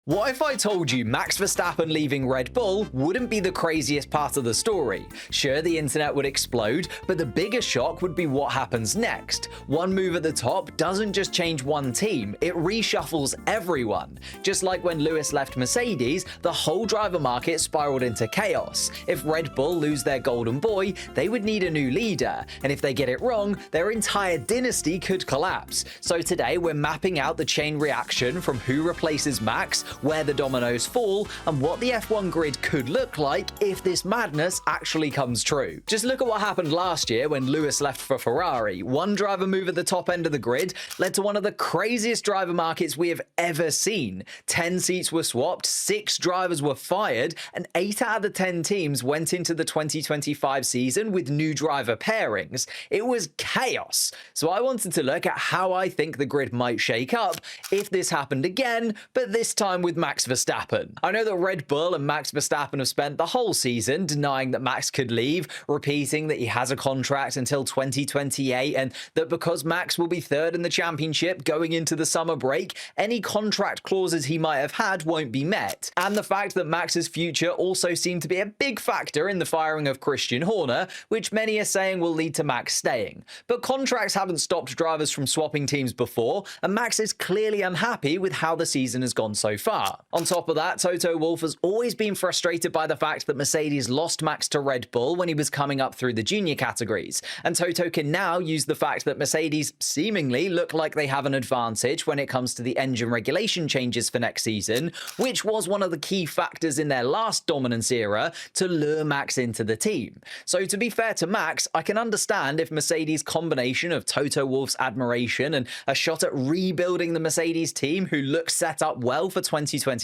What if I told you Max Verstappen leaving Red Bull wouldn't be the craziest part of the story? Sure, the internet would explode, but the bigger shock would be what happens next. One move at the top doesn't just change one team, it reshuffles everyone. Just like when Lewis left Mercedes, the whole driver market spiraled into chaos. If Red Bull lose their golden boy, they would need a new leader, and if they get it wrong, their entire dynasty could collapse. So today we're mapping out the chain reaction from who replaces Max, where the dominoes fall, and what the F1 grid could look like if this madness actually comes true. Just look at what happened last year when Lewis left for Ferrari. One driver move at the top end of the grid led to one of the craziest driver markets we have ever seen. 10 seats were swapped, 6 drivers were fired, and 8 out of the 10 teams went into the 2025 season with new driver pairings. It was chaos. So I wanted to look at how I think the grid might shake up if this happened again, but this time with Max Verstappen. I know that Red Bull and Max Verstappen have spent the whole season denying that Max could leave, repeating that he has a contract until 2028 and that because Max will be third in the championship going into the summer break, any contract clauses he might have had won't be met. And the fact that Max's future also seemed to be a big factor in the firing of Christian Horner, which many are saying will lead to Max staying. But contracts haven't stopped drivers from swapping teams before, and Max is clearly unhappy with how the season has gone so far. On top of that, Toto Wolff has always been frustrated by the fact that Mercedes lost Max to Red Bull when he was coming up through the junior categories, and Toto can now use the fact that Mercedes seemingly look like they have an advantage when it comes to the engine regulation changes for next season, which was one of the key factors in their last dominance era to lure Max into the team. So to be fair to Max, I can understand if Mercedes' combination of Toto Wolff's admiration and a shot at rebuilding the Mercedes team, who looks set up well for 2026,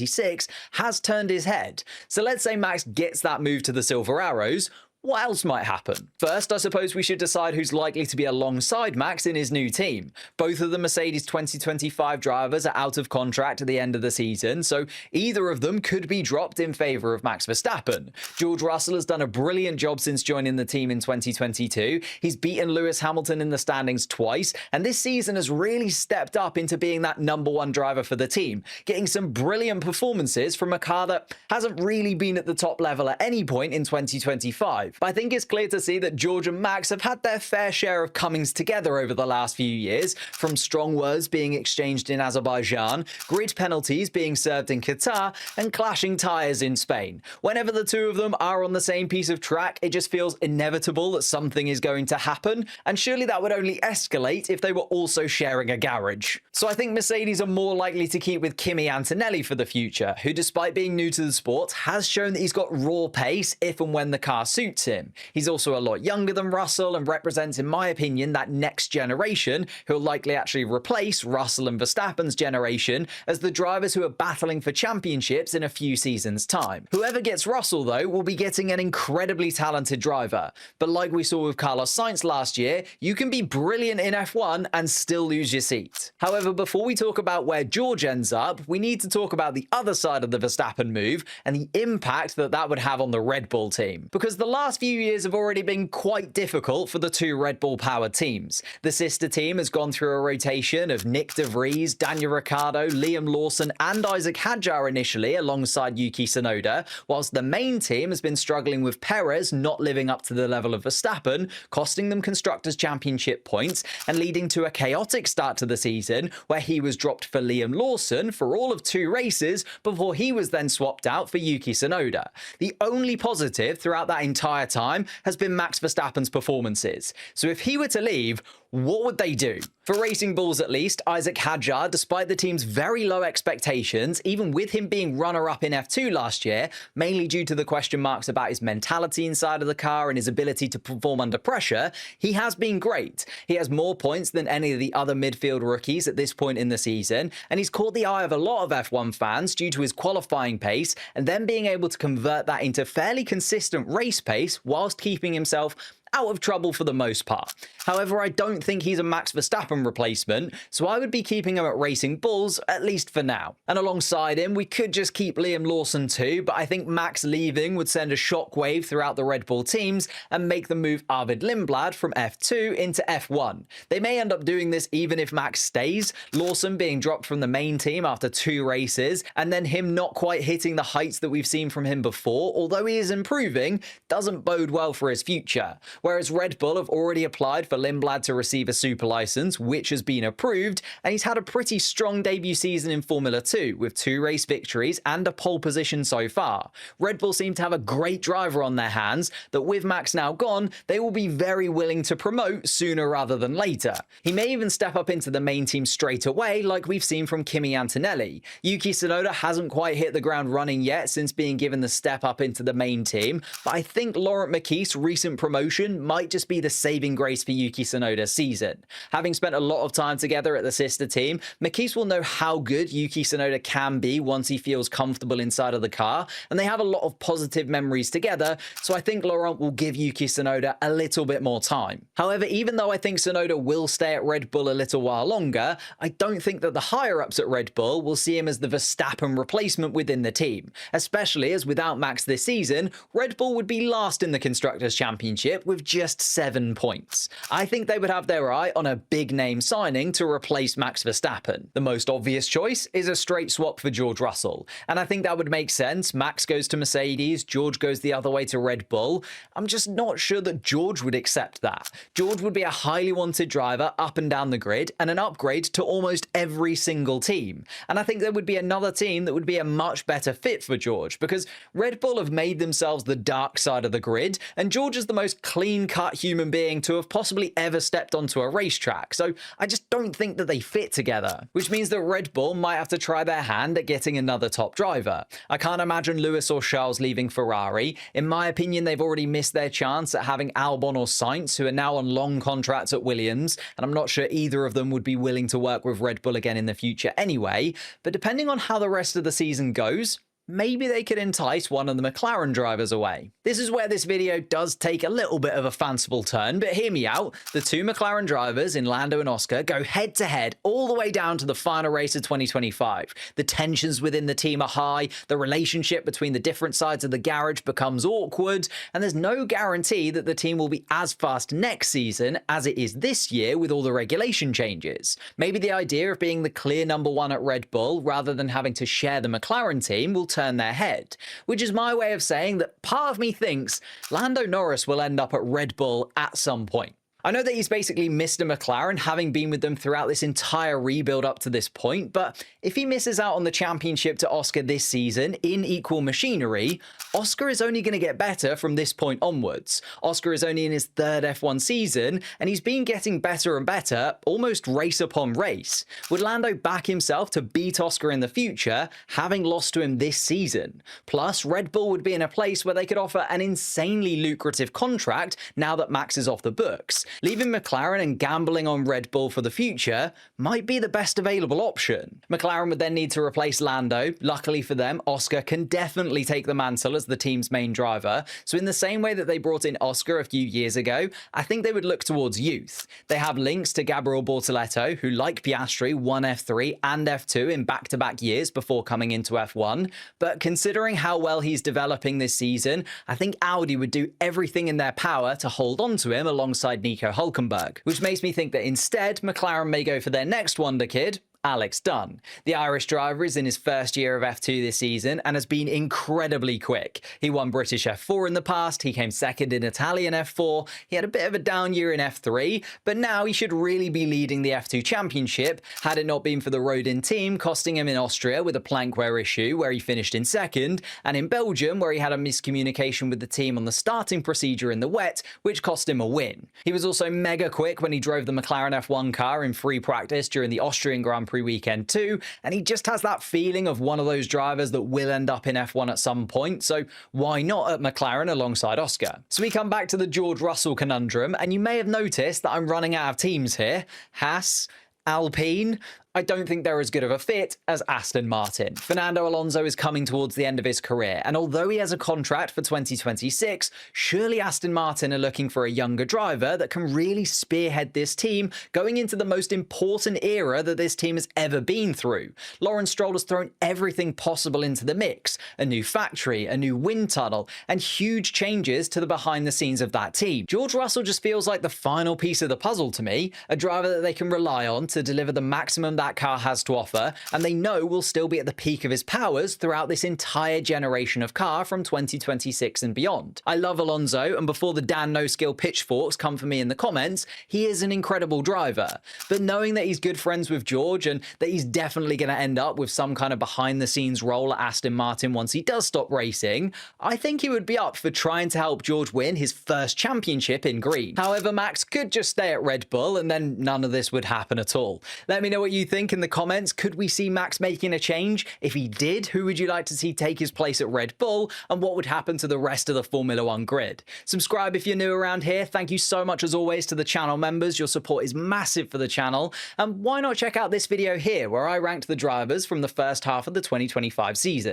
has turned his head. So let's say Max gets that move to the Silver Arrows. What else might happen? First, I suppose we should decide who's likely to be alongside Max in his new team. Both of the Mercedes 2025 drivers are out of contract at the end of the season, so either of them could be dropped in favour of Max Verstappen. George Russell has done a brilliant job since joining the team in 2022. He's beaten Lewis Hamilton in the standings twice, and this season has really stepped up into being that #1 driver for the team, getting some brilliant performances from a car that hasn't really been at the top level at any point in 2025. But I think it's clear to see that George and Max have had their fair share of comings together over the last few years, from strong words being exchanged in Azerbaijan, grid penalties being served in Qatar, and clashing tyres in Spain. Whenever the two of them are on the same piece of track, it just feels inevitable that something is going to happen, and surely that would only escalate if they were also sharing a garage. So I think Mercedes are more likely to keep with Kimi Antonelli for the future, who despite being new to the sport, has shown that he's got raw pace if and when the car suits him. He's also a lot younger than Russell and represents, in my opinion, that next generation who'll likely actually replace Russell and Verstappen's generation as the drivers who are battling for championships in a few seasons' time. Whoever gets Russell, though, will be getting an incredibly talented driver. But like we saw with Carlos Sainz last year, you can be brilliant in F1 and still lose your seat. However, before we talk about where George ends up, we need to talk about the other side of the Verstappen move and the impact that that would have on the Red Bull team. Because the last few years have already been quite difficult for the two Red Bull powered teams. The sister team has gone through a rotation of Nick De Vries, Daniel Ricciardo, Liam Lawson and Isaac Hadjar initially alongside Yuki Tsunoda, whilst the main team has been struggling with Perez not living up to the level of Verstappen, costing them Constructors' Championship points and leading to a chaotic start to the season where he was dropped for Liam Lawson for all of 2 races before he was then swapped out for Yuki Tsunoda. The only positive throughout that entire time has been Max Verstappen's performances. So if he were to leave, what would they do? For Racing Bulls at least, Isaac Hadjar, despite the team's very low expectations, even with him being runner-up in F2 last year, mainly due to the question marks about his mentality inside of the car and his ability to perform under pressure, he has been great. He has more points than any of the other midfield rookies at this point in the season, and he's caught the eye of a lot of F1 fans due to his qualifying pace and then being able to convert that into fairly consistent race pace whilst keeping himself out of trouble for the most part. However, I don't think he's a Max Verstappen replacement, so I would be keeping him at Racing Bulls, at least for now. And alongside him, we could just keep Liam Lawson too, but I think Max leaving would send a shockwave throughout the Red Bull teams and make them move Arvid Lindblad from F2 into F1. They may end up doing this even if Max stays, Lawson being dropped from the main team after 2 races, and then him not quite hitting the heights that we've seen from him before, although he is improving, doesn't bode well for his future. Whereas Red Bull have already applied for Lindblad to receive a super license, which has been approved, and he's had a pretty strong debut season in Formula 2, with 2 race victories and a pole position so far. Red Bull seem to have a great driver on their hands that, with Max now gone, they will be very willing to promote sooner rather than later. He may even step up into the main team straight away, like we've seen from Kimi Antonelli. Yuki Tsunoda hasn't quite hit the ground running yet since being given the step up into the main team, but I think Laurent Mekies' recent promotion might just be the saving grace for Yuki Tsunoda's season. Having spent a lot of time together at the sister team, Mekies will know how good Yuki Tsunoda can be once he feels comfortable inside of the car, and they have a lot of positive memories together, so I think Laurent will give Yuki Tsunoda a little bit more time. However, even though I think Tsunoda will stay at Red Bull a little while longer, I don't think that the higher-ups at Red Bull will see him as the Verstappen replacement within the team, especially as without Max this season, Red Bull would be last in the Constructors' Championship with just 7 points. I think they would have their eye on a big-name signing to replace Max Verstappen. The most obvious choice is a straight swap for George Russell, and I think that would make sense. Max goes to Mercedes, George goes the other way to Red Bull. I'm just not sure that George would accept that. George would be a highly wanted driver up and down the grid and an upgrade to almost every single team. And I think there would be another team that would be a much better fit for George, because Red Bull have made themselves the dark side of the grid, and George is the most clean-cut human being to have possibly ever stepped onto a racetrack, so I just don't think that they fit together, which means that Red Bull might have to try their hand at getting another top driver. I can't imagine Lewis or Charles leaving Ferrari. In my opinion, they've already missed their chance at having Albon or Sainz, who are now on long contracts at Williams, and I'm not sure either of them would be willing to work with Red Bull again in the future anyway, but depending on how the rest of the season goes, maybe they could entice one of the McLaren drivers away. This is where this video does take a little bit of a fanciful turn, but hear me out. The 2 McLaren drivers in Lando and Oscar go head to head all the way down to the final race of 2025. The tensions within the team are high, the relationship between the different sides of the garage becomes awkward, and there's no guarantee that the team will be as fast next season as it is this year with all the regulation changes. Maybe the idea of being the clear number 1 at Red Bull rather than having to share the McLaren team will turn their head, which is my way of saying that part of me thinks Lando Norris will end up at Red Bull at some point. I know that he's basically Mr. McLaren, having been with them throughout this entire rebuild up to this point, but if he misses out on the championship to Oscar this season in equal machinery, Oscar is only going to get better from this point onwards. Oscar is only in his 3rd F1 season, and he's been getting better and better almost race upon race. Would Lando back himself to beat Oscar in the future, having lost to him this season? Plus, Red Bull would be in a place where they could offer an insanely lucrative contract now that Max is off the books. Leaving McLaren and gambling on Red Bull for the future might be the best available option. McLaren would then need to replace Lando. Luckily for them, Oscar can definitely take the mantle as the team's main driver. So in the same way that they brought in Oscar a few years ago, I think they would look towards youth. They have links to Gabriel Bortoleto, who, like Piastri, won F3 and F2 in back-to-back years before coming into F1. But considering how well he's developing this season, I think Audi would do everything in their power to hold on to him alongside Nico Hülkenberg, which makes me think that instead McLaren may go for their next wonder kid, Alex Dunn. The Irish driver is in his first year of F2 this season and has been incredibly quick. He won British F4 in the past, he came second in Italian F4, he had a bit of a down year in F3, but now he should really be leading the F2 championship, had it not been for the Rodin team costing him in Austria with a plank wear issue where he finished in second, and in Belgium where he had a miscommunication with the team on the starting procedure in the wet, which cost him a win. He was also mega quick when he drove the McLaren F1 car in free practice during the Austrian Grand Prix weekend too, and he just has that feeling of one of those drivers that will end up in F1 at some point, so why not at McLaren alongside Oscar? So we come back to the George Russell conundrum, and you may have noticed that I'm running out of teams here. Haas, Alpine, I don't think they're as good of a fit as Aston Martin. Fernando Alonso is coming towards the end of his career, and although he has a contract for 2026, surely Aston Martin are looking for a younger driver that can really spearhead this team going into the most important era that this team has ever been through. Lawrence Stroll has thrown everything possible into the mix: a new factory, a new wind tunnel, and huge changes to the behind the scenes of that team. George Russell just feels like the final piece of the puzzle to me, a driver that they can rely on to deliver the maximum that car has to offer, and they know will still be at the peak of his powers throughout this entire generation of car from 2026 and beyond. I love Alonso, and before the Dan No Skill pitchforks come for me in the comments, he is an incredible driver. But knowing that he's good friends with George and that he's definitely going to end up with some kind of behind the scenes role at Aston Martin once he does stop racing, I think he would be up for trying to help George win his first championship in green. However, Max could just stay at Red Bull and then none of this would happen at all. Let me know what you think in the comments. Could we see Max making a change? If he did, who would you like to see take his place at Red Bull, and what would happen to the rest of the Formula One grid? Subscribe if you're new around here. Thank you so much as always to the channel members. Your support is massive for the channel. And why not check out this video here where I ranked the drivers from the first half of the 2025 season.